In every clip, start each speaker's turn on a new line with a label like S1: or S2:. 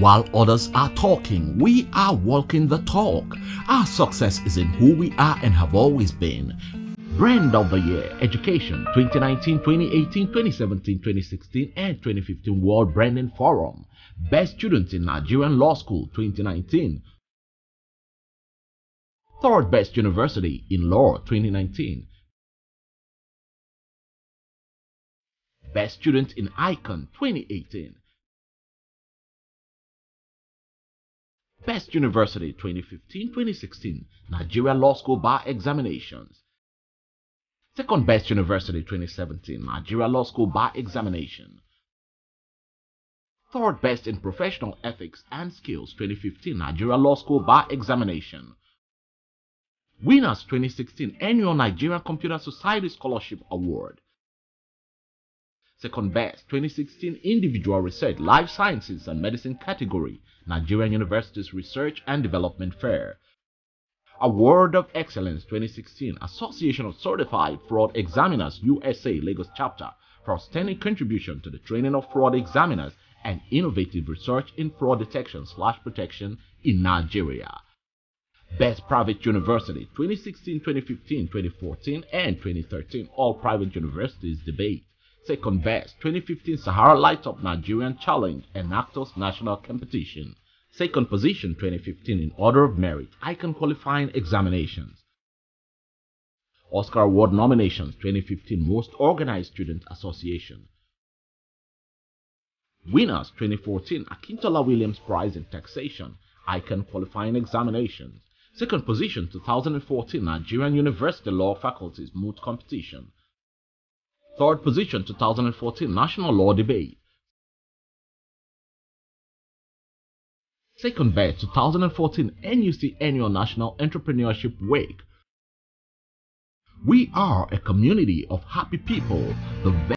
S1: While others are talking, we are walking the talk. Our success is in who we are and have always been. Brand of the Year, Education, 2019, 2018, 2017, 2016, and 2015 World Branding Forum. Best Student in Nigerian Law School, 2019. Third Best University in Law, 2019. Best Student in Icon, 2018. Best University 2015-2016 Nigeria Law School Bar Examinations. Second Best University 2017 Nigeria Law School Bar Examination. Third Best in Professional Ethics and Skills 2015 Nigeria Law School Bar Examination. Winners 2016 Annual Nigerian Computer Society Scholarship Award. Second Best 2016 Individual Research Life Sciences and Medicine category Nigerian Universities Research and Development Fair. Award of Excellence 2016 Association of Certified Fraud Examiners USA Lagos Chapter for outstanding contribution to the training of fraud examiners and innovative research in fraud detection/protection in Nigeria. Best Private University 2016, 2015, 2014, and 2013 All Private Universities Debate. Second Best 2015 Sahara Light Up Nigerian Challenge and Actors National Competition. Second position 2015 in Order of Merit Icon Qualifying Examinations. Oscar Award Nominations 2015 Most Organized Student Association. Winners 2014 Akintola Williams Prize in Taxation Icon Qualifying Examinations. Second position 2014 Nigerian University Law Faculties Moot Competition. Third position 2014 National Law Debate. Second Best 2014 NUC Annual National Entrepreneurship Week. We are a community of happy people. The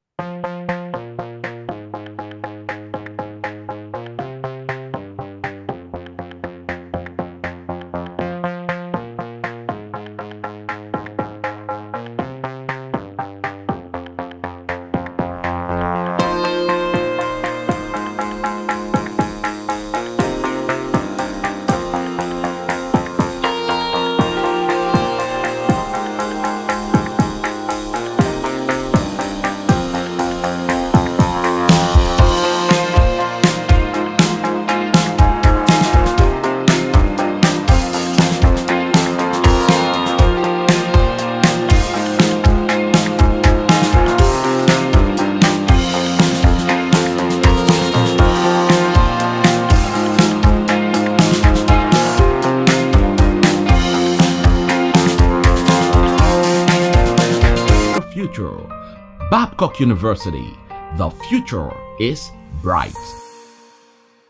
S1: Babcock University, the future is bright.